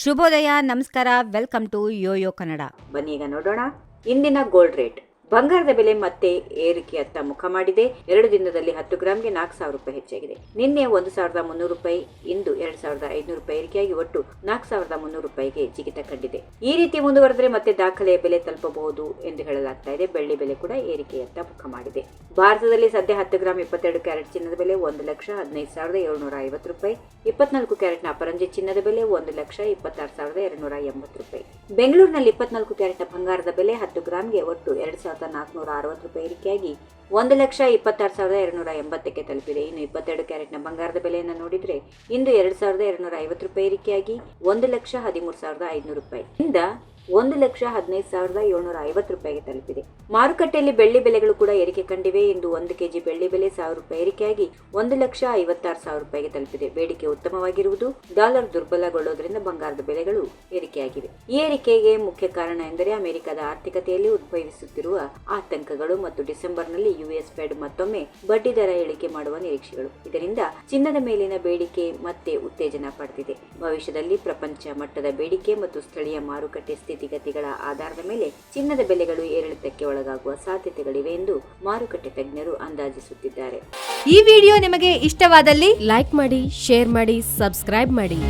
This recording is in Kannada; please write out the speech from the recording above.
ಶುಭೋದಯ, ನಮಸ್ಕಾರ, ವೆಲ್ಕಮ್ ಟು ಯೋಯೋ ಕನ್ನಡ. ಬನ್ನಿ ಈಗ ನೋಡೋಣ ಇಂದಿನ ಗೋಲ್ಡ್ ರೇಟ್. ಬಂಗಾರದ ಬೆಲೆ ಮತ್ತೆ ಏರಿಕೆಯತ್ತ ಮುಖ ಮಾಡಿದೆ. 2 ದಿನದಲ್ಲಿ 10 ಗ್ರಾಂಗೆ 4,000 ರೂಪಾಯಿ ಹೆಚ್ಚಾಗಿದೆ. ನಿನ್ನೆ 1,300 ರೂಪಾಯಿ, ಇಂದು 2,500 ರೂಪಾಯಿ ಏರಿಕೆಯಾಗಿ ಒಟ್ಟು 4,300 ರೂಪಾಯಿಗೆ ಜಿಗಿತ ಕಂಡಿದೆ. ಈ ರೀತಿ ಮುಂದುವರೆದರೆ ಮತ್ತೆ ದಾಖಲೆಯ ಬೆಲೆ ತಲುಪಬಹುದು ಎಂದು ಹೇಳಲಾಗ್ತಾ ಇದೆ. ಬೆಳ್ಳಿ ಬೆಲೆ ಕೂಡ ಏರಿಕೆಯತ್ತ ಮುಖ ಮಾಡಿದೆ. ಭಾರತದಲ್ಲಿ ಸದ್ಯ 10 ಗ್ರಾಂ 22 ಕ್ಯಾರೆಟ್ ಚಿನ್ನದ ಬೆಲೆ 1,15,750 ರೂಪಾಯಿ. 24 ಕ್ಯಾರೆಟ್ನ ಅಪರಂಜಿ ಚಿನ್ನದ ಬೆಲೆ 1,26,280 ರೂಪಾಯಿ. ಬೆಂಗಳೂರಿನಲ್ಲಿ 24 ಕ್ಯಾರೆಟ್ನ ಬಂಗಾರದ ಬೆಲೆ 10 ಗ್ರಾಂಗೆ ಒಟ್ಟು 2,460 ರೂಪಾಯಿ ಏರಿಕೆಯಾಗಿ 1,26,280ಕ್ಕೆ ತಲುಪಿದೆ. ಇನ್ನು 22 ಕ್ಯಾರೆಟ್ನ ಬಂಗಾರದ ಬೆಲೆಯನ್ನು ನೋಡಿದ್ರೆ ಇಂದು 2,250 ರೂಪಾಯಿ ಏರಿಕೆಯಾಗಿ 1,13,500 ರೂಪಾಯಿ ಇಂದ 1,15,750 ರೂಪಾಯಿಗೆ ತಲುಪಿದೆ. ಮಾರುಕಟ್ಟೆಯಲ್ಲಿ ಬೆಳ್ಳಿ ಬೆಲೆಗಳು ಕೂಡ ಏರಿಕೆ ಕಂಡಿವೆ. ಇಂದು 1 ಕೆಜಿ ಬೆಳ್ಳಿ ಬೆಲೆ 1,000 ರೂಪಾಯಿ ಏರಿಕೆಯಾಗಿ 1,56,000 ರೂಪಾಯಿಗೆ ತಲುಪಿದೆ. ಬೇಡಿಕೆ ಉತ್ತಮವಾಗಿರುವುದು, ಡಾಲರ್ ದುರ್ಬಲಗೊಳ್ಳುವುದರಿಂದ ಬಂಗಾರದ ಬೆಲೆಗಳು ಏರಿಕೆಯಾಗಿವೆ. ಈ ಏರಿಕೆಗೆ ಮುಖ್ಯ ಕಾರಣ ಎಂದರೆ ಅಮೆರಿಕದ ಆರ್ಥಿಕತೆಯಲ್ಲಿ ಉದ್ಭವಿಸುತ್ತಿರುವ ಆತಂಕಗಳು ಮತ್ತು ಡಿಸೆಂಬರ್ನಲ್ಲಿ ಯುಎಸ್ ಫೆಡ್ ಮತ್ತೊಮ್ಮೆ ಬಡ್ಡಿ ದರ ಇಳಿಕೆ ಮಾಡುವ ನಿರೀಕ್ಷೆಗಳು. ಇದರಿಂದ ಚಿನ್ನದ ಮೇಲಿನ ಬೇಡಿಕೆ ಮತ್ತೆ ಉತ್ತೇಜನ ಪಡೆದಿದೆ. ಭವಿಷ್ಯದಲ್ಲಿ ಪ್ರಪಂಚ ಮಟ್ಟದ ಬೇಡಿಕೆ ಮತ್ತು ಸ್ಥಳೀಯ ಮಾರುಕಟ್ಟೆ ಸ್ಥಿತಿಗತಿಗಳ ಆಧಾರದ ಮೇಲೆ ಚಿನ್ನದ ಬೆಲೆಗಳು ಏರಿಳಿತಕ್ಕೆ ಒಳಗಾಗುವ ಸಾಧ್ಯತೆಗಳಿವೆ ಎಂದು ಮಾರುಕಟ್ಟೆ ತಜ್ಞರು ಅಂದಾಜಿಸುತ್ತಿದ್ದಾರೆ. ಈ ವಿಡಿಯೋ ನಿಮಗೆ ಇಷ್ಟವಾದಲ್ಲಿ ಲೈಕ್ ಮಾಡಿ, ಶೇರ್ ಮಾಡಿ, ಸಬ್ಸ್ಕ್ರೈಬ್ ಮಾಡಿ.